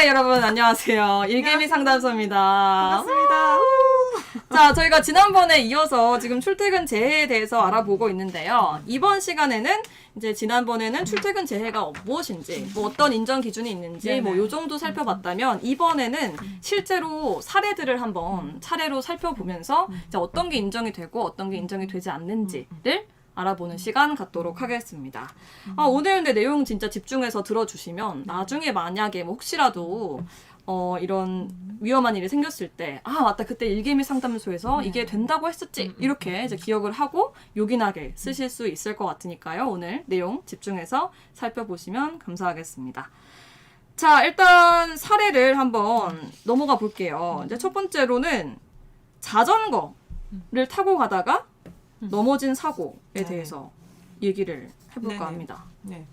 네, 여러분 안녕하세요. 일개미 상담소입니다. 반갑습니다. 자, 저희가 지난번에 이어서 지금 출퇴근 재해에 대해서 알아보고 있는데요. 이번 시간에는 이제 지난번에는 출퇴근 재해가 무엇인지, 뭐 어떤 인정 기준이 있는지, 뭐 요 정도 살펴봤다면 이번에는 실제로 사례들을 한번 차례로 살펴보면서 이제 어떤 게 인정이 되고 어떤 게 인정이 되지 않는지를 알아보는 시간 갖도록 하겠습니다. 오늘 근데 내용 진짜 집중해서 들어주시면 나중에 만약에 뭐 혹시라도 이런 위험한 일이 생겼을 때, 맞다, 그때 일개미 상담소에서 이게 된다고 했었지, 이렇게 이제 기억을 하고 요긴하게 쓰실 수 있을 것 같으니까요. 오늘 내용 집중해서 살펴보시면 감사하겠습니다. 자, 일단 사례를 한번 넘어가 볼게요. 이제 첫 번째로는 자전거를 타고 가다가 넘어진 사고에 대해서 얘기를 해볼까 합니다. 네.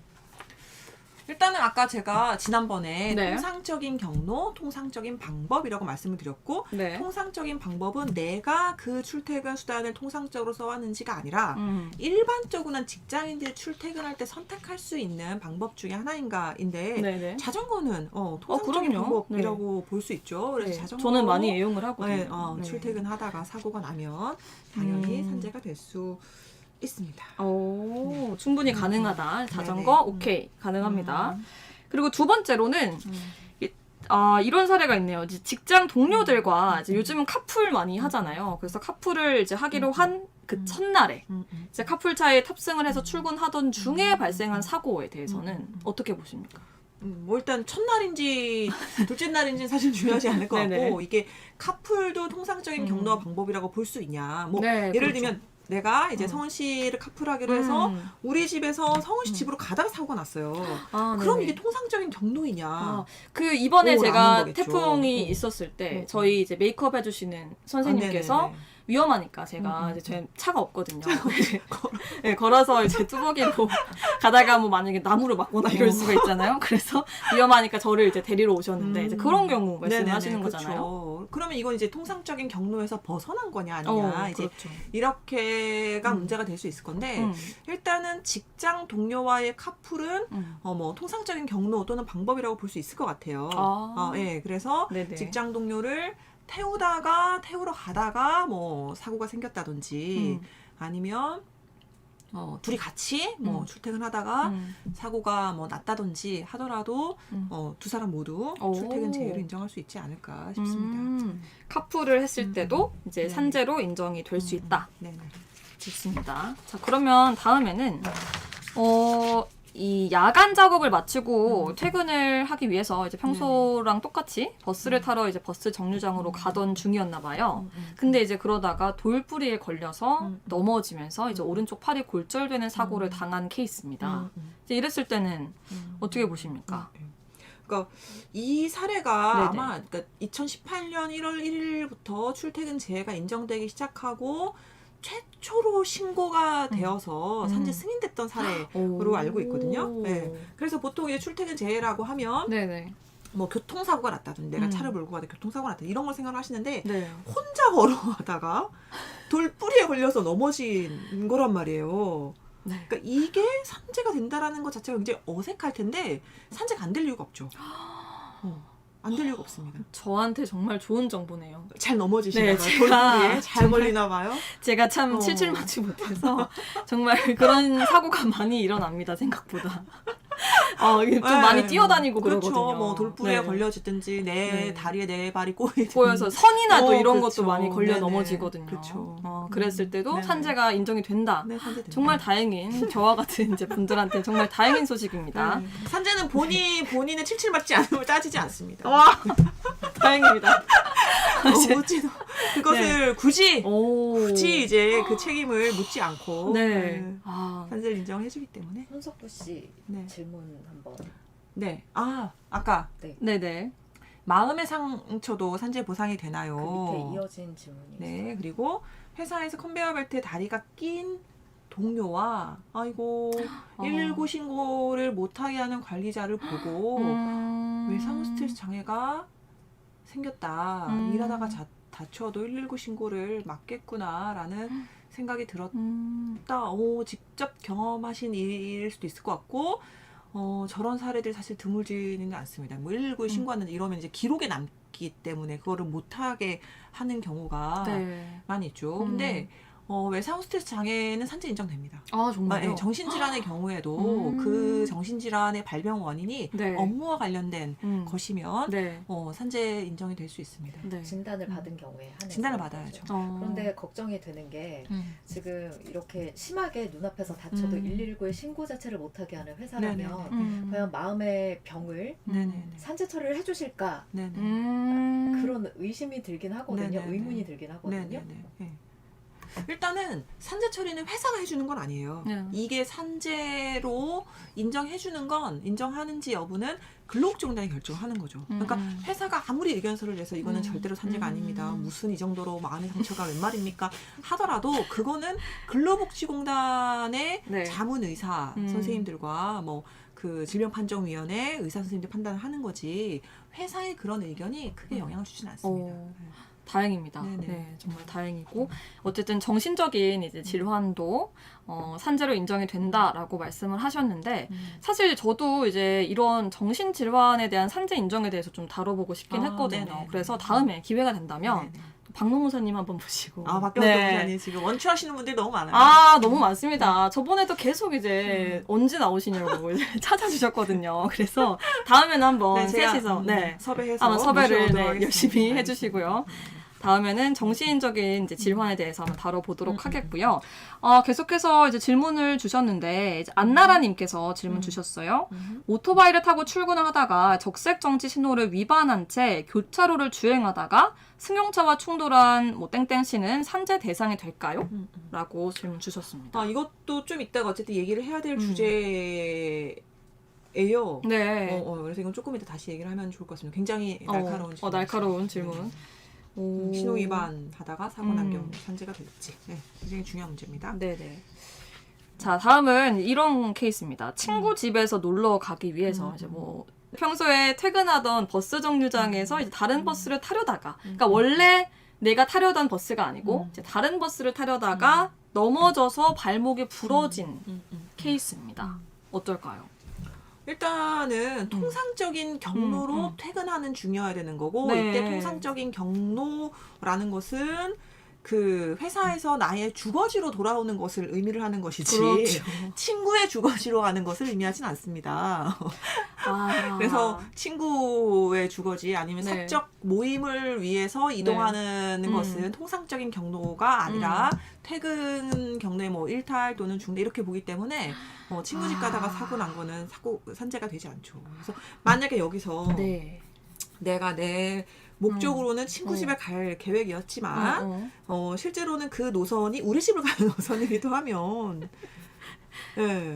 일단은 아까 제가 지난번에 네. 통상적인 경로, 통상적인 방법이라고 말씀을 드렸고, 네. 통상적인 방법은 내가 그 출퇴근 수단을 통상적으로 써왔는지가 아니라 일반적으로는 직장인들이 출퇴근할 때 선택할 수 있는 방법 중에 하나인가인데, 네네. 자전거는 통상적인 그럼요. 방법이라고 볼 수 있죠. 그래서 네. 자전거 저는 많이 애용을 하거든요. 네, 네. 출퇴근하다가 사고가 나면 당연히 산재가 될 수 있습니다. 충분히 가능하다. 자전거 오케이, 가능합니다. 그리고 두 번째로는 이런 사례가 있네요. 이제 직장 동료들과 이제 요즘은 카풀 많이 하잖아요. 그래서 카풀을 이제 하기로 한 그 첫날에 이제 카풀차에 탑승을 해서 출근하던 중에 발생한 사고에 대해서는 어떻게 보십니까? 뭐 일단 첫날인지 둘째 날인지 사실 중요하지 않을 것 같고, 네네. 이게 카풀도 통상적인 경로와 방법이라고 볼 수 있냐. 뭐 네, 예를 그렇죠. 들면 내가 이제 성은 씨를 카풀하기로 해서 우리 집에서 성은 씨 집으로 가다가 사고가 났어요. 그럼 네네. 이게 통상적인 경로이냐. 그 이번에 라는 제가 거겠죠. 태풍이 있었을 때 저희 이제 메이크업 해주시는 선생님께서 네네네. 위험하니까 제가 이제 제 차가 없거든요. 네, 걸어서 이제 뚜벅이로 가다가 뭐 만약에 나무를 맞거나 이럴 수가 있잖아요. 그래서 위험하니까 저를 이제 데리러 오셨는데 이제 그런 경우 말씀하시는 거잖아요. 그렇죠. 그러면 이건 이제 통상적인 경로에서 벗어난 거냐 아니냐. 이제 그렇죠. 이렇게가 문제가 될 수 있을 건데, 일단은 직장 동료와의 카풀은 뭐 통상적인 경로 또는 방법이라고 볼 수 있을 것 같아요. 예, 그래서 네네. 직장 동료를 태우러 가다가 뭐 사고가 생겼다든지, 아니면 둘이 같이 뭐 출퇴근하다가 사고가 뭐 났다든지 하더라도 두 사람 모두 출퇴근 재해를 인정할 수 있지 않을까 싶습니다. 카풀을 했을 때도 이제 네. 산재로 인정이 될 수 있다. 네네. 좋습니다. 자, 그러면 다음에는 이 야간 작업을 마치고 퇴근을 하기 위해서 이제 평소랑 똑같이 버스를 타러 이제 버스 정류장으로 가던 중이었나 봐요. 근데 이제 그러다가 돌부리에 걸려서 넘어지면서 이제 오른쪽 팔이 골절되는 사고를 당한 케이스입니다. 이제 이랬을 때는 어떻게 보십니까? 그러니까 이 사례가 네네. 아마 그러니까 2018년 1월 1일부터 출퇴근 재해가 인정되기 시작하고 최초로 신고가 되어서 산재 승인됐던 사례로 알고 있거든요. 네. 그래서 보통 이제 출퇴근 재해라고 하면 네네. 뭐 교통사고가 났다든지 내가 차를 몰고 가다 교통사고가 났다 이런 걸 생각을 하시는데, 네. 혼자 걸어가다가 돌뿌리에 걸려서 넘어진 거란 말이에요. 네. 그러니까 이게 산재가 된다라는 것 자체가 굉장히 어색할 텐데 산재가 안 될 이유가 없죠. 안 될 이유가 없습니다. 저한테 정말 좋은 정보네요. 잘 넘어지시나 네, 봐요. 제가 돌뿌리에 잘 걸리나 봐요. 제가 참 칠칠맞지 못해서 정말 그런 사고가 많이 일어납니다, 생각보다. 이게 좀 많이 뛰어다니고 그렇죠. 그러거든요. 뭐 돌뿌리에 네. 걸려지든지 내 다리에 내 발이 꼬이든지 꼬여서 선이나 또 이런 그렇죠. 것도 많이 걸려 네네. 넘어지거든요. 그렇죠. 그랬을 때도 네네. 산재가 인정이 된다. 네, 산재됩니다. 정말 다행인 저와 같은 이제 분들한테 정말 다행인 소식입니다. 산재는 본인의 칠칠 맞지 않음을 따지지 않습니다. 와, 다행입니다. 그것을 굳이 이제 그 오. 책임을 묻지 않고 네. 산재를 인정해주기 때문에. 손석구 씨 질문 한번. 네. 아까 네네. 마음의 상처도 산재 보상이 되나요? 그 밑에 이어진 질문이. 네. 그리고 회사에서 컨베이어 벨트에 다리가 낀 동료와 119 신고를 못하게 하는 관리자를 보고 외상 스트레스 장애가 생겼다. 일하다가 다쳐도 119 신고를 막겠구나라는 생각이 들었다. 직접 경험하신 일일 수도 있을 것 같고, 저런 사례들 사실 드물지는 않습니다. 뭐 119에 신고하는데 이러면 이제 기록에 남기 때문에 그거를 못하게 하는 경우가 네. 많이 있죠. 근데 외상 스트레스 장애는 산재 인정됩니다. 아, 정말요? 네, 정신질환의 경우에도 그 정신질환의 발병 원인이 네. 업무와 관련된 것이면 네. 산재 인정이 될 수 있습니다. 네. 진단을 받은 경우에 한해서 진단을 받아야죠. 그런데 걱정이 되는 게 지금 이렇게 심하게 눈앞에서 다쳐도 119에 신고 자체를 못하게 하는 회사라면 과연 마음의 병을 산재 처리를 해주실까 그런 의심이 들긴 하거든요. 네네네. 의문이 들긴 하거든요. 네네네. 네. 일단은 산재 처리는 회사가 해주는 건 아니에요. 네. 이게 산재로 인정해주는 건 인정하는지 여부는 근로복지공단이 결정하는 거죠. 그러니까 회사가 아무리 의견서를 내서 이거는 절대로 산재가 아닙니다. 무슨 이 정도로 마음의 상처가 웬 말입니까? 하더라도 그거는 근로복지공단의 네. 자문의사 선생님들과 뭐 그 질병판정위원회 의사 선생님들 판단을 하는 거지 회사의 그런 의견이 크게 영향을 주지는 않습니다. 다행입니다. 네네. 네, 정말 다행이고 어쨌든 정신적인 이제 질환도 산재로 인정이 된다라고 말씀을 하셨는데 사실 저도 이제 이런 정신 질환에 대한 산재 인정에 대해서 좀 다뤄보고 싶긴 했거든요. 네네. 그래서 다음에 기회가 된다면 네네. 박노무사님 한번 보시고. 박경수 목사님 지금 원추하시는 분들이 너무 많아요. 너무 많습니다. 저번에도 계속 이제 언제 나오시냐고 이제 찾아주셨거든요. 그래서 다음에는 한번 셋이서 섭외해서 섭외를 열심히 해주시고요. 다음에는 정신적인 이제 질환에 대해서 한번 다뤄보도록 하겠고요. 계속해서 이제 질문을 주셨는데 이제 안나라님께서 질문 주셨어요. 오토바이를 타고 출근을 하다가 적색 정지 신호를 위반한 채 교차로를 주행하다가 승용차와 충돌한 뭐 땡땡 씨는 산재 대상이 될까요? 라고 질문 주셨습니다. 이것도 좀 이따가 어쨌든 얘기를 해야 될 주제예요. 네. 그래서 이건 조금 이따 다시 얘기를 하면 좋을 것 같습니다. 굉장히 날카로운 질문. 날카로운 질문. 신호 위반하다가 사고 난 경우 산재가 될지 굉장히 중요한 문제입니다. 네네. 자, 다음은 이런 케이스입니다. 친구 집에서 놀러 가기 위해서 이제 뭐 평소에 퇴근하던 버스 정류장에서 이제 다른 버스를 타려다가, 그러니까 원래 내가 타려던 버스가 아니고 이제 다른 버스를 타려다가 넘어져서 발목이 부러진 케이스입니다. 어떨까요? 일단은 통상적인 경로로 퇴근하는 중요해야 되는 거고 네. 이때 통상적인 경로라는 것은 그 회사에서 나의 주거지로 돌아오는 것을 의미를 하는 것이지 그렇죠. 친구의 주거지로 가는 것을 의미하진 않습니다. 그래서 친구의 주거지 아니면 사적 모임을 위해서 이동하는 것은 통상적인 경로가 아니라 퇴근 경로에 뭐 일탈 또는 중대 이렇게 보기 때문에 친구 집 가다가 사고 난 거는 산재가 되지 않죠. 그래서 만약에 여기서 내가 내 목적으로는 친구 집에 갈 계획이었지만 실제로는 그 노선이 우리 집을 가는 노선이기도 하면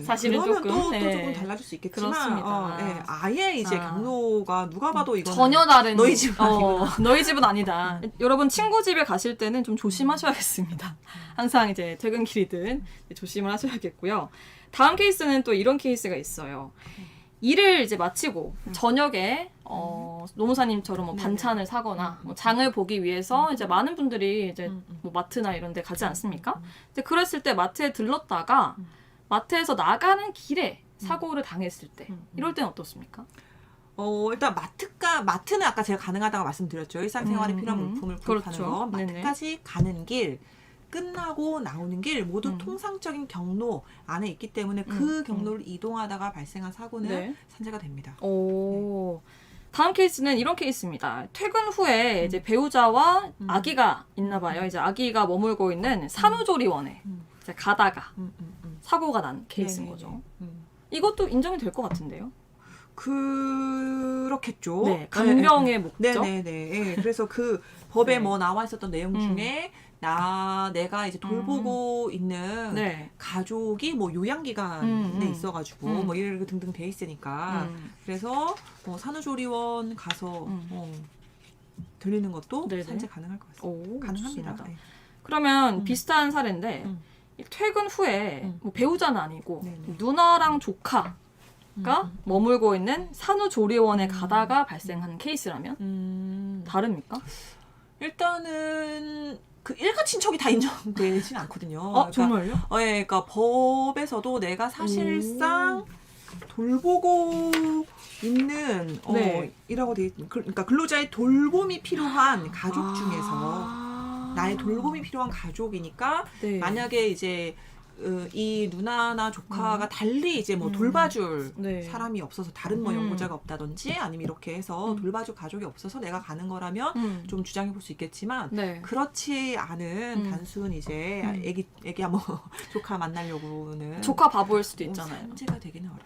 사실은 그러면 조금, 또 조금 달라질 수 있겠지만 그렇습니다. 아예 이제 경로가 누가 봐도 이거는 전혀 다른 너희 집은 아니구나. 너희 집은 아니다. 여러분 친구 집에 가실 때는 좀 조심하셔야겠습니다. 항상 이제 퇴근길이든 조심을 하셔야겠고요. 다음 케이스는 또 이런 케이스가 있어요. 일을 이제 마치고 저녁에 노무사님처럼 뭐 반찬을 사거나 뭐 장을 보기 위해서 이제 많은 분들이 이제 뭐 마트나 이런 데 가지 않습니까? 이제 그랬을 때 마트에 들렀다가 마트에서 나가는 길에 사고를 당했을 때 이럴 때는 어떻습니까? 일단 마트는 아까 제가 가능하다고 말씀드렸죠. 일상생활에 필요한 물품을 구입하는 그렇죠. 거. 마트까지 가는 길, 끝나고 나오는 길 모두 통상적인 경로 안에 있기 때문에 그 경로를 이동하다가 발생한 사고는 산재가 됩니다. 다음 케이스는 이런 케이스입니다. 퇴근 후에 이제 배우자와 아기가 있나 봐요. 이제 아기가 머물고 있는 산후조리원에 이제 가다가 사고가 난 케이스인 거죠. 이것도 인정이 될 것 같은데요. 그렇겠죠. 네, 간병의 목적. 네네네. 그래서 그 법에 뭐 나와 있었던 내용 중에 내가 이제 돌보고 있는 가족이 뭐 요양기관에 있어가지고 뭐 이런 등등 돼 있으니까 그래서 산후조리원 가서 들리는 것도 산재 가능할 것 같습니다. 가능합니다. 그러면 비슷한 사례인데 퇴근 후에 뭐 배우자는 아니고 누나랑 조카가 머물고 있는 산후조리원에 가다가 발생한 케이스라면 다릅니까? 일단은 그 일가 친척이 다 인정되지는 않거든요. 정말요? 그러니까 법에서도 내가 사실상 돌보고 있는 네. 이라고 돼 그러니까 근로자의 돌봄이 필요한 가족 중에서 나의 돌봄이 필요한 가족이니까 네. 만약에 이제 이 누나나 조카가 달리 이제 뭐 돌봐줄 네. 사람이 없어서 다른 뭐 연고자가 없다든지 아니면 이렇게 해서 돌봐줄 가족이 없어서 내가 가는 거라면 좀 주장해 볼 수 있겠지만 네. 그렇지 않은 단순 이제 애기야 뭐 조카 만나려고는 조카 바보일 수도 있잖아요. 문제가 되기는 어렵어.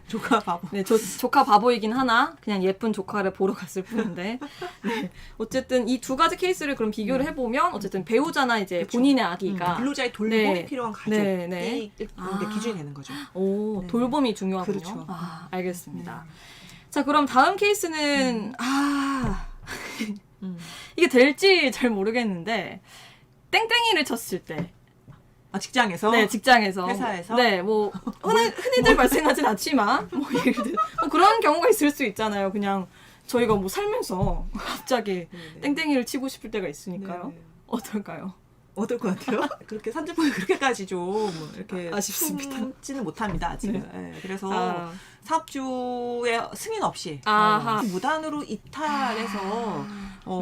조카 바보. 네, 조카 바보이긴 하나 그냥 예쁜 조카를 보러 갔을 뿐인데 네. 어쨌든 이 두 가지 케이스를 그럼 비교를 해보면 어쨌든 배우자나 이제 그쵸. 본인의 아기가 근로자의 돌봄이 네. 필요한 가족이 네, 네. 기준이 되는 거죠. 오, 네. 돌봄이 중요하군요. 그렇죠. 알겠습니다. 네. 자, 그럼 다음 케이스는 이게 될지 잘 모르겠는데 땡땡이를 쳤을 때 직장에서? 네, 직장에서. 회사에서? 네, 뭐, 흔히들 발생하진 않지만, 뭐, 예를 들어, 뭐 그런 경우가 있을 수 있잖아요. 그냥, 저희가 뭐 살면서 갑자기 네네. 땡땡이를 치고 싶을 때가 있으니까요. 네네. 어떨까요? 어떨 것 같아요? 그렇게 산재법이 그렇게까지 좀 이렇게 아쉽습니다. 품지는 못합니다, 아직은. 네. 네, 그래서 사업주의 승인 없이 아하. 무단으로 이탈해서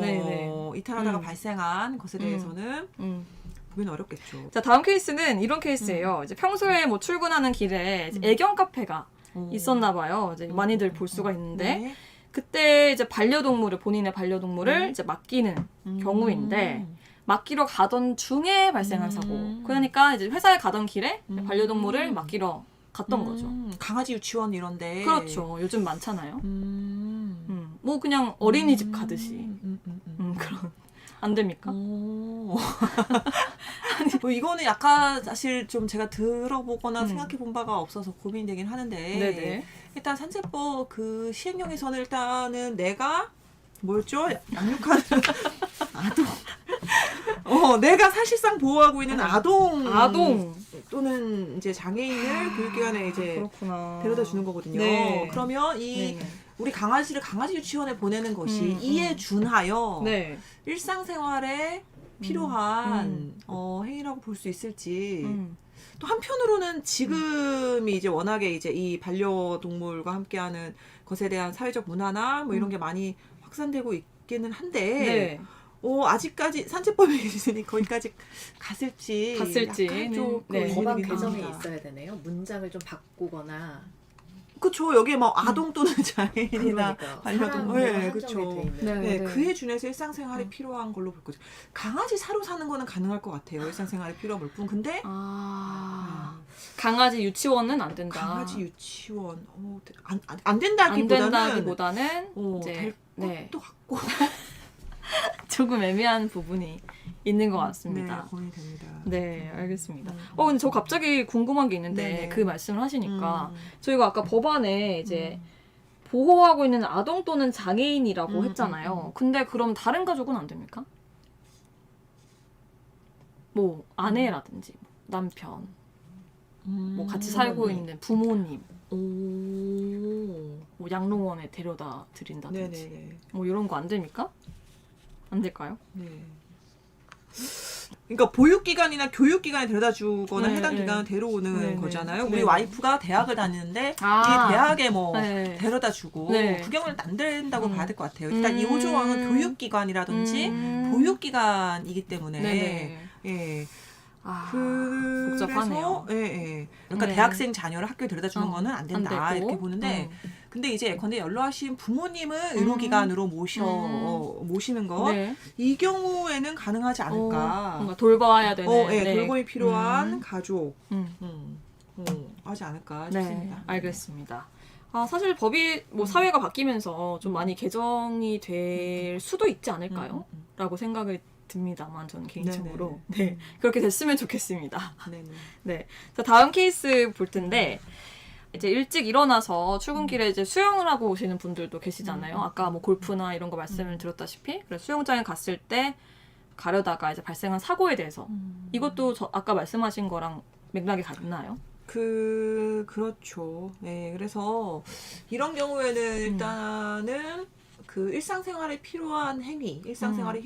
네네. 이탈하다가 발생한 것에 대해서는 음. 보기는 어렵겠죠. 자, 다음 케이스는 이런 케이스예요. 이제 평소에 뭐 출근하는 길에 이제 애견 카페가 있었나 봐요. 이제 많이들 볼 수가 있는데, 네. 그때 이제 반려동물을, 본인의 반려동물을 이제 맡기는 경우인데, 맡기러 가던 중에 발생한 사고. 그러니까 이제 회사에 가던 길에 반려동물을 맡기러 갔던 거죠. 강아지 유치원 이런데. 그렇죠. 요즘 많잖아요. 뭐 그냥 어린이집 가듯이. 그런. 안 됩니까? 아니, 이거는 약간 사실 좀 제가 들어보거나 생각해 본 바가 없어서 고민이 되긴 하는데. 네네. 일단 산재법 그 시행령에서는 일단은 내가 뭐였죠? 양육하는 아동. 내가 사실상 보호하고 있는 아동 또는 이제 장애인을 교육기관에 이제 그렇구나. 데려다 주는 거거든요. 네. 그러면 이 네네. 우리 강아지를 강아지 유치원에 보내는 것이 이에 준하여 네. 일상생활에 필요한 행위라고 볼 수 있을지. 또 한편으로는 지금이 이제 워낙에 이제 이 반려동물과 함께하는 것에 대한 사회적 문화나 뭐 이런 게 많이 확산되고 있기는 한데, 네. 아직까지 산재법이 있으니 거기까지 갔을지 약간 좀 네. 법안 고민이긴 개정이 합니다. 있어야 되네요. 문장을 좀 바꾸거나. 그쵸. 여기에 뭐 아동 또는 장애인이나 그러니까요. 반려동물, 사람으로 네, 한정이 그쵸. 돼 있는. 네. 그에 준해서 일상생활에 필요한 걸로 볼 거죠. 강아지 사료 사는 거는 가능할 것 같아요. 일상생활에 필요한 물품. 근데 강아지 유치원은 안 된다. 강아지 유치원 안 된다기보다는 이제 될 것도 같고 조금 애매한 부분이 있는 것 같습니다. 네, 고민이 됩니다. 네, 알겠습니다. 근데 저 갑자기 궁금한 게 있는데 네네. 그 말씀을 하시니까 저희가 아까 법안에 이제 보호하고 있는 아동 또는 장애인이라고 했잖아요. 근데 그럼 다른 가족은 안 됩니까? 뭐 아내라든지 남편, 뭐 같이 살고 있는 부모님, 뭐 양로원에 데려다 드린다든지 네네네. 뭐 이런 거 안 됩니까? 안 될까요? 네. 그러니까 보육기관이나 교육기관에 데려다 주거나 네, 해당 네. 기관을 데려오는 네, 네. 거잖아요. 네. 우리 와이프가 대학을 다니는데 아. 이 대학에 뭐 네. 데려다 주고 네. 구경을 안 된다고 봐야 될 것 같아요. 일단 이 5조항은 교육기관이라든지 보육기관이기 때문에 네네. 예. 복잡하네요. 예. 그러니까 네. 대학생 자녀를 학교에 데려다 주는 거는 안 된다. 안 되고. 이렇게 보는데 근데 이제 예컨대 연로하신 부모님을 의료기관으로 모시는 거 네. 이 경우에는 가능하지 않을까. 뭔가 돌봐야 되는 네. 돌봄이 필요한 가족 하지 않을까 싶습니다. 네, 알겠습니다. 사실 법이 뭐 사회가 바뀌면서 좀 많이 개정이 될 수도 있지 않을까요? 라고 생각을 듭니다만 저는 개인적으로 네, 그렇게 됐으면 좋겠습니다. 네네. 네, 자 다음 케이스 볼 텐데 이제 일찍 일어나서 출근길에 이제 수영을 하고 오시는 분들도 계시잖아요. 아까 뭐 골프나 이런 거 말씀을 드렸다시피 그래서 수영장에 갔을 때 가려다가 이제 발생한 사고에 대해서 이것도 아까 말씀하신 거랑 맥락이 같나요? 그렇죠. 네, 그래서 이런 경우에는 일단은 그 일상생활에 필요한 행위, 일상생활에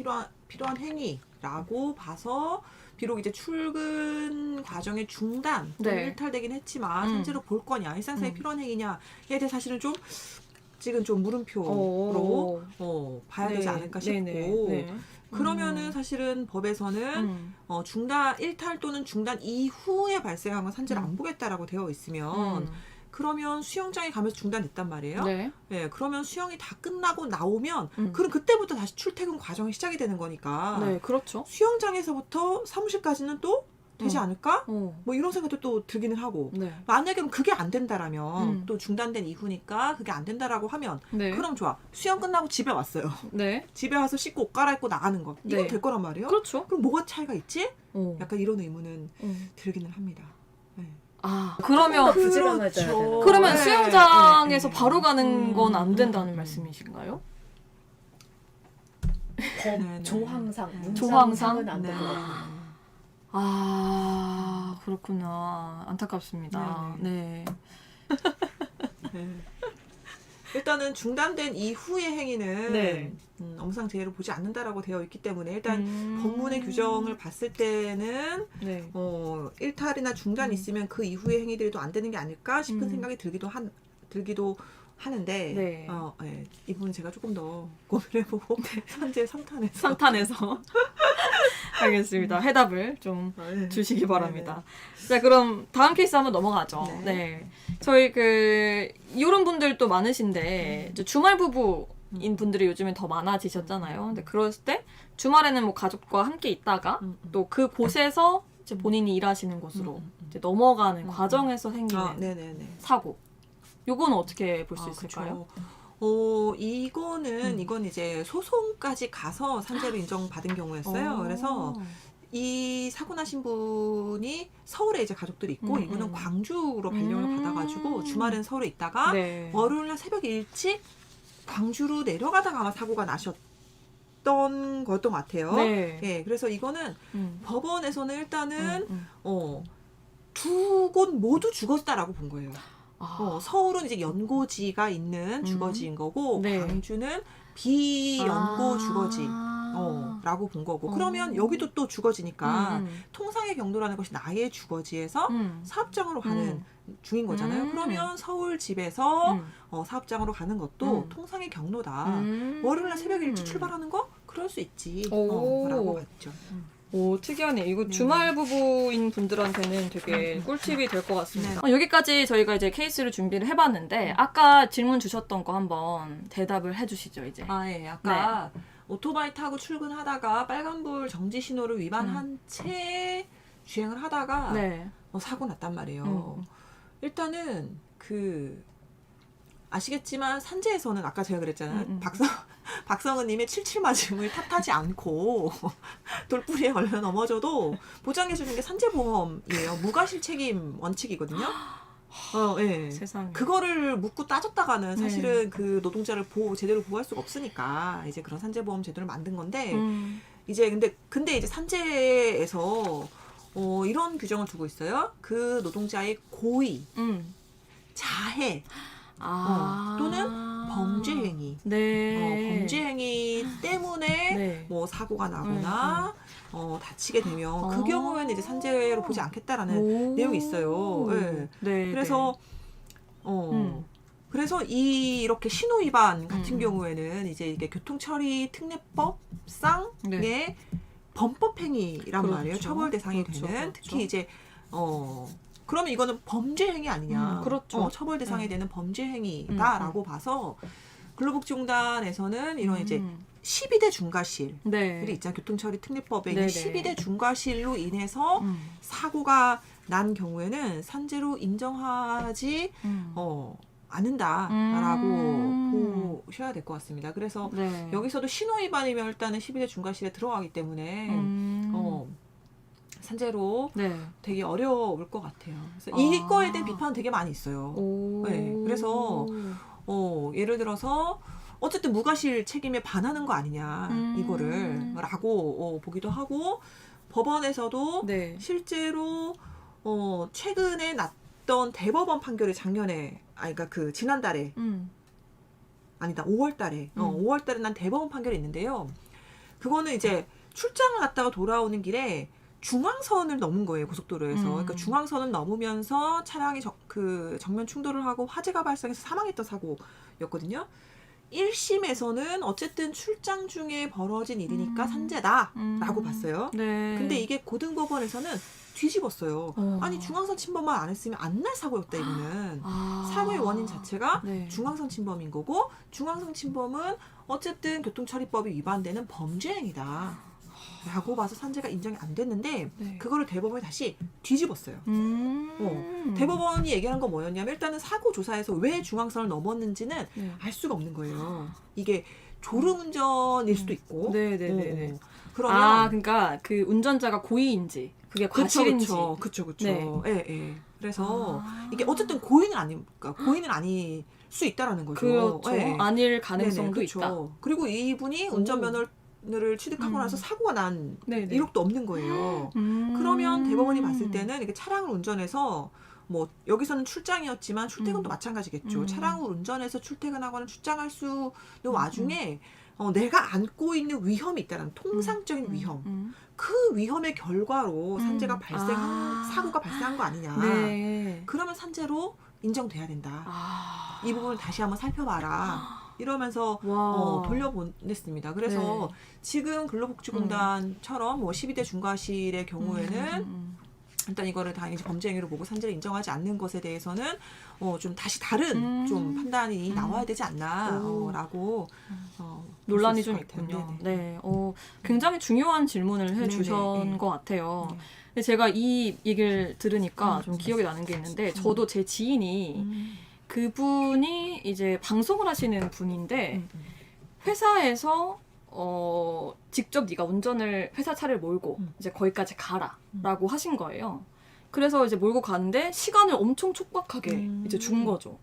필요한 행위라고 봐서 비록 이제 출근 과정의 중단, 네. 일탈되긴 했지만 산재로 볼 거냐, 일상생활 필요한 행위냐에 대해 사실은 좀 지금 좀 물음표로 봐야 되지 않을까 싶고 네. 그러면은 사실은 법에서는 중단 일탈 또는 중단 이후에 발생한 건 산재를 안 보겠다라고 되어 있으면 그러면 수영장에 가면서 중단됐단 말이에요. 네. 네, 그러면 수영이 다 끝나고 나오면 그럼 그때부터 다시 출퇴근 과정이 시작이 되는 거니까 네, 그렇죠. 수영장에서부터 사무실까지는 또 되지 않을까? 어. 뭐 이런 생각도 또 들기는 하고 네. 만약에 그럼 그게 안 된다라면 또 중단된 이후니까 그게 안 된다라고 하면 네. 그럼 좋아. 수영 끝나고 집에 왔어요. 네. 집에 와서 씻고 옷 갈아입고 나가는 거. 이건 네. 될 거란 말이에요. 그렇죠. 그럼 뭐가 차이가 있지? 어. 약간 이런 의문은 들기는 합니다. 네. 아, 그러면 부지런해져야 되는 그러면 네. 수영장에서 네. 바로 가는 건 안 된다는 말씀이신가요? 네, 네. 조항상, 조항상? 문상은 안 될 것 네. 같아요. 아, 그렇구나. 안타깝습니다. 네. 네. 일단은 중단된 이후의 행위는 네. 엄상재해로 보지 않는다라고 되어 있기 때문에 일단 법문의 규정을 봤을 때는 네. 일탈이나 중단이 있으면 그 이후의 행위들도 안 되는 게 아닐까 싶은 생각이 들기도 하는데 네. 네. 이 부분 제가 조금 더 고민해보고 산재 상탄에서 상탄에서 알겠습니다. 해답을 좀 네. 주시기 바랍니다. 자, 그럼 다음 케이스 한번 넘어가죠. 네. 네. 저희 이런 분들도 많으신데 이제 주말 부부인 분들이 요즘엔 더 많아지셨잖아요. 근데 그랬을 때 주말에는 뭐 가족과 함께 있다가 또 그 곳에서 이제 본인이 일하시는 곳으로 이제 넘어가는 과정에서 생기는 네네네. 사고. 요거는 어떻게 볼 수 있을까요? 이건 이제 소송까지 가서 산재로 인정받은 경우였어요. 그래서 이 사고 나신 분이 서울에 이제 가족들이 있고 이분은 광주로 발령을 받아가지고 주말엔 서울에 있다가 네. 월요일날 새벽 일찍 광주로 내려가다가 아마 사고가 나셨던 거였던 것 같아요. 네. 예, 그래서 이거는 법원에서는 일단은 두 곳 모두 죽었다라고 본 거예요. 서울은 이제 연고지가 있는 주거지인 거고 네. 광주는 비연고 주거지라고 본 거고 그러면 여기도 또 주거지니까 통상의 경로라는 것이 나의 주거지에서 사업장으로 가는 중인 거잖아요. 그러면 서울 집에서 사업장으로 가는 것도 통상의 경로다. 월요일날 새벽 일찍 출발하는 거? 그럴 수 있지. 라고 봤죠. 오, 특이하네. 이거 주말 부부인 분들한테는 되게 꿀팁이 될 것 같습니다. 여기까지 저희가 이제 케이스를 준비를 해봤는데 아까 질문 주셨던 거 한번 대답을 해주시죠, 이제. 예. 아까 오토바이 타고 출근하다가 빨간불 정지 신호를 위반한 채 주행을 하다가 사고 났단 말이에요. 일단은 아시겠지만 산재에서는 아까 제가 그랬잖아요. 박성은님의 77 맞음을 탓하지 않고 돌부리에 걸려 넘어져도 보장해주는 게 산재보험이에요. 무과실 책임 원칙이거든요. 예. 세상에. 그거를 묻고 따졌다가는 사실은 그 노동자를 제대로 보호할 수가 없으니까 이제 그런 산재보험 제도를 만든 건데 이제 근데 이제 산재에서 이런 규정을 두고 있어요. 그 노동자의 고의, 자해 또는 범죄 행위, 범죄 행위 때문에 뭐 사고가 나거나 다치게 되면 그 경우에는 이제 산재로 보지 않겠다라는 내용이 있어요. 그래서 그래서 이렇게 신호 위반 같은 경우에는 이제 이게 교통처리 특례법상의 범법 행위란 말이에요. 처벌 대상이 되는 특히 이제 그러면 이거는 범죄 행위 아니냐. 처벌 대상이 되는 범죄 행위다라고 봐서 근로복지공단에서는 이런 이제 12대 중과실들이 있잖아요. 교통처리 특례법에 있는 12대 중과실로 인해서 사고가 난 경우에는 산재로 인정하지 않는다라고 보셔야 될 것 같습니다. 그래서 여기서도 신호 위반이면 일단은 12대 중과실에 들어가기 때문에 산재로 되게 어려울 것 같아요. 그래서 이거에 대한 비판은 되게 많이 있어요. 그래서 예를 들어서 어쨌든 무과실 책임에 반하는 거 아니냐 이거를 라고 보기도 하고 법원에서도 실제로 최근에 났던 대법원 판결이 작년에 그러니까 지난달에 아니다 5월달에 5월달에 난 대법원 판결이 있는데요. 그거는 이제 출장을 갔다가 돌아오는 길에 중앙선을 넘은 거예요, 고속도로에서. 그러니까 중앙선을 넘으면서 차량이 정면 충돌을 하고 화재가 발생해서 사망했던 사고였거든요. 1심에서는 어쨌든 출장 중에 벌어진 일이니까 산재다라고 봤어요. 네. 근데 이게 고등법원에서는 뒤집었어요. 아니 중앙선 침범만 안 했으면 안 날 사고였다 이거는. 사고의 원인 자체가 네. 중앙선 침범인 거고 중앙선 침범은 어쨌든 교통처리법이 위반되는 범죄행위다 라고 봐서 산재가 인정이 안 됐는데 네. 그거를 대법원이 다시 뒤집었어요. 대법원이 얘기한 건 뭐였냐면 일단은 사고 조사에서 왜 중앙선을 넘었는지는 네. 알 수가 없는 거예요. 이게 졸음운전일 수도 있고. 네네네. 그러면 그러니까 그 운전자가 고의인지 그게 과실인지. 그쵸. 네. 예. 그래서 이게 어쨌든 고의는 아닐 수 있다라는 거죠. 그렇죠. 예. 아닐 가능성도 그렇죠. 있다. 그리고 이분이 운전면허를 취득하고 나서 사고가 난 네네. 이력도 없는 거예요. 그러면 대법원이 봤을 때는 이렇게 차량을 운전해서 뭐 여기서는 출장이었지만 출퇴근도 마찬가지겠죠. 차량을 운전해서 출퇴근하거나 출장할 수 있는 와중에 내가 안고 있는 위험이 있다는 통상적인 위험. 그 위험의 결과로 산재가 사고가 발생한 거 아니냐. 네. 그러면 산재로 인정돼야 된다. 이 부분을 다시 한번 살펴봐라. 이러면서 돌려보냈습니다. 그래서 지금 근로복지공단처럼 뭐 12대 중과실의 경우에는 일단 이거를 당연히 범죄 행위로 보고 산재를 인정하지 않는 것에 대해서는 좀 다시 다른 좀 판단이 나와야 되지 않나라고 논란이 좀 있군요. 네, 굉장히 중요한 질문을 해주신 것 같아요. 근데 제가 이 얘기를 들으니까 좀 기억이 나는 게 있는데 저도 제 지인이 그분이 이제 방송을 하시는 분인데 회사에서 직접 네가 운전을 회사 차를 몰고 이제 거기까지 가라라고 하신 거예요. 그래서 이제 몰고 가는데 시간을 엄청 촉박하게 이제 준 거죠.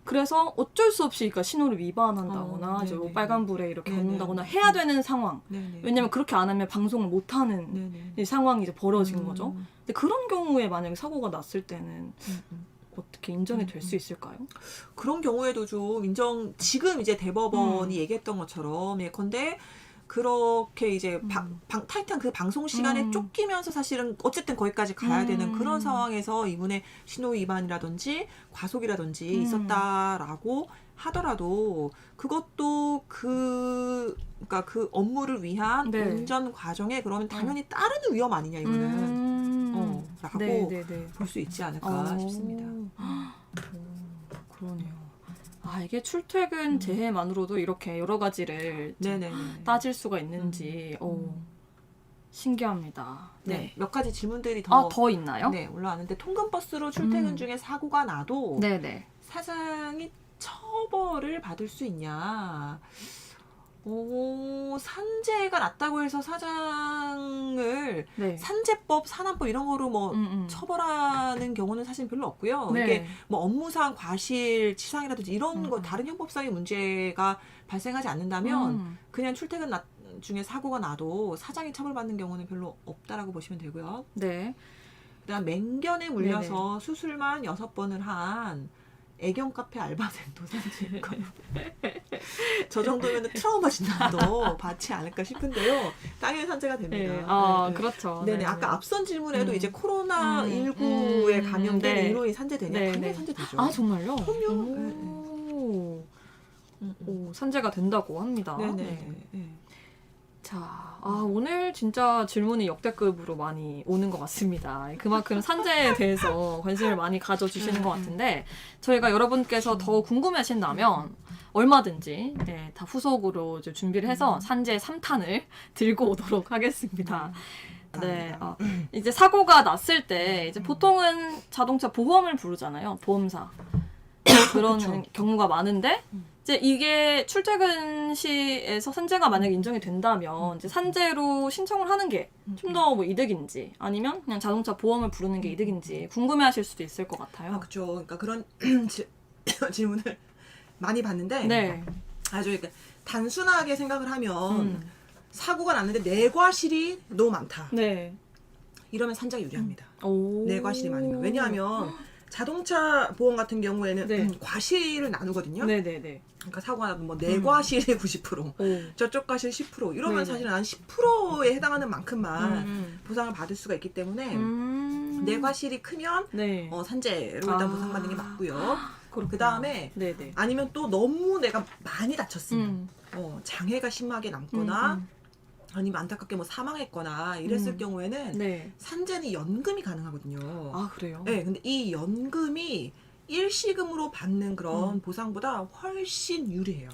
그래서 어쩔 수 없이 그러니까 신호를 위반한다거나 이제 뭐 빨간불에 이렇게 걷는다거나 해야 되는 상황. 왜냐면 그렇게 안 하면 방송을 못 하는 상황이 이제 벌어진 거죠. 근데 그런 경우에 만약에 사고가 났을 때는 어떻게 인정이 될 수 있을까요? 그런 경우에도 좀 지금 이제 대법원이 얘기했던 것처럼 예컨대 그렇게 이제 타이트한 그 방송 시간에 쫓기면서 사실은 어쨌든 거기까지 가야 되는 그런 상황에서 이분의 신호 위반이라든지 과속이라든지 있었다라고 하더라도 그것도 그러니까 그 업무를 위한 운전 과정에 그러면 당연히 따르는 위험 아니냐 이거는 라고 볼 수 있지 않을까 싶습니다. 그러네요. 이게 출퇴근 재해만으로도 이렇게 여러 가지를 따질 수가 있는지 신기합니다. 네. 몇 가지 질문들이 더 있나요? 네, 올라왔는데 통근버스로 출퇴근 중에 사고가 나도 사장이 처벌을 받을 수 있냐? 산재가 났다고 해서 사장을 산재법, 산안법 이런 거로 뭐 처벌하는 경우는 사실 별로 없고요. 이게 뭐 업무상 과실, 치상이라든지 이런 거 다른 형법상의 문제가 발생하지 않는다면 그냥 출퇴근 중에 사고가 나도 사장이 처벌받는 경우는 별로 없다라고 보시면 되고요. 네. 그다음 맹견에 물려서 수술만 6번을 한 애견 카페 알바생도 산재일까요? 저 정도면 트라우마 진단도 받지 않을까 싶은데요. 당연히 산재가 됩니다. 그렇죠. 네네. 아까 앞선 질문에도 이제 코로나19에 감염된 인원이 산재되냐? 당연히 산재되죠. 정말요? 그럼요. 산재가 된다고 합니다. 자, 오늘 진짜 질문이 역대급으로 많이 오는 것 같습니다. 그만큼 산재에 대해서 관심을 많이 가져주시는 것 같은데 저희가 여러분께서 더 궁금해하신다면 얼마든지 다 후속으로 이제 준비를 해서 산재 3탄을 들고 오도록 하겠습니다. 네, 이제 사고가 났을 때 이제 보통은 자동차 보험을 부르잖아요. 보험사. 그런 경우가 많은데 이제 이게 출퇴근 시에서 산재가 만약에 인정이 된다면 이제 산재로 신청을 하는 게 좀 더 뭐 이득인지 아니면 그냥 자동차 보험을 부르는 게 이득인지 궁금해하실 수도 있을 것 같아요. 그렇죠. 그러니까 그런 질문을 많이 받는데 아주 그러니까 단순하게 생각을 하면 사고가 났는데 내과실이 너무 많다. 이러면 산재가 유리합니다. 내과실이 많으면. 왜냐하면 자동차 보험 같은 경우에는 네. 과실을 나누거든요. 네네네. 그러니까 사고가 나면 뭐 내 과실이 90%, 오. 저쪽 과실 10% 이러면 네네. 사실은 한 10%에 해당하는 만큼만 보상을 받을 수가 있기 때문에 내 과실이 크면 네. 산재로 일단 보상받는 게 맞고요. 그 다음에 네네. 아니면 또 너무 내가 많이 다쳤으면 장애가 심하게 남거나 아니면 안타깝게 뭐 사망했거나 이랬을 경우에는 네. 산재는 연금이 가능하거든요. 아 그래요? 네, 근데 이 연금이 일시금으로 받는 그런 보상보다 훨씬 유리해요.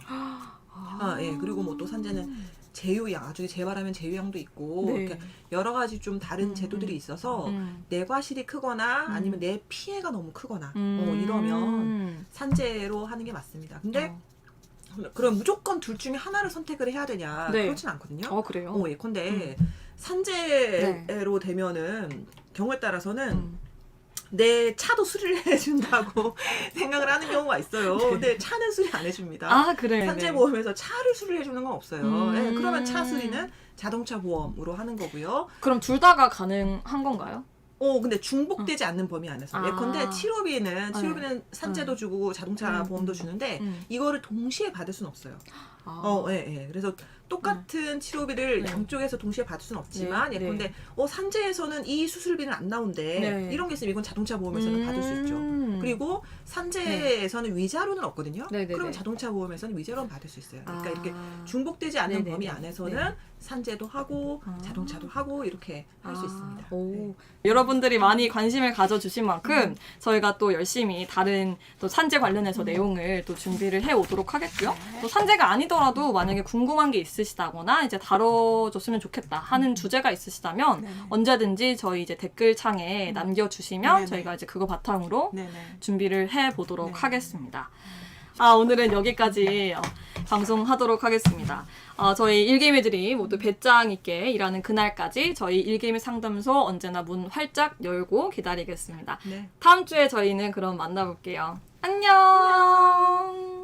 예, 그리고 뭐 또 산재는 제휴양, 나중에 재발하면 제휴양도 있고 네. 이렇게 여러 가지 좀 다른 제도들이 있어서 내 과실이 크거나 아니면 내 피해가 너무 크거나 이러면 산재로 하는 게 맞습니다. 근데 그럼 무조건 둘 중에 하나를 선택을 해야 되냐? 네. 그렇진 않거든요. 그래요? 예컨대 산재로 되면은 경우에 따라서는 내 차도 수리를 해준다고 생각을 하는 경우가 있어요. 근데 차는 수리 안 해줍니다. 아 그래요? 산재보험에서 차를 수리를 해주는 건 없어요. 네, 그러면 차 수리는 자동차 보험으로 하는 거고요. 그럼 둘 다가 가능한 건가요? 근데 중복되지 않는 범위 안에서. 예컨대 치료비는 산재도 주고 자동차 보험도 주는데 이거를 동시에 받을 수는 없어요. 예. 그래서 똑같은 치료비를 양쪽에서 동시에 받을 수는 없지만 예컨대 산재에서는 이 수술비는 안 나온대. 이런 게 있으면 이건 자동차 보험에서는 받을 수 있죠. 그리고 산재에서는 위자료는 없거든요. 그럼 자동차 보험에서는 위자료는 받을 수 있어요. 그러니까 이렇게 중복되지 않는 범위 안에서는 산재도 하고 자동차도 하고 이렇게 할 수 있습니다. 여러분들이 많이 관심을 가져주신 만큼 저희가 또 열심히 다른 또 산재 관련해서 내용을 또 준비를 해오도록 하겠고요. 또 산재가 아니더라도 만약에 궁금한 게 있으시다거나 이제 다뤄줬으면 좋겠다 하는 주제가 있으시다면 언제든지 저희 이제 댓글창에 남겨주시면 저희가 이제 그거 바탕으로 준비를 해보도록 하겠습니다. 오늘은 여기까지 방송하도록 하겠습니다. 저희 일개미들이 모두 배짱 있게 일하는 그날까지 저희 일개미 상담소 언제나 문 활짝 열고 기다리겠습니다. 다음 주에 저희는 그럼 만나볼게요. 안녕!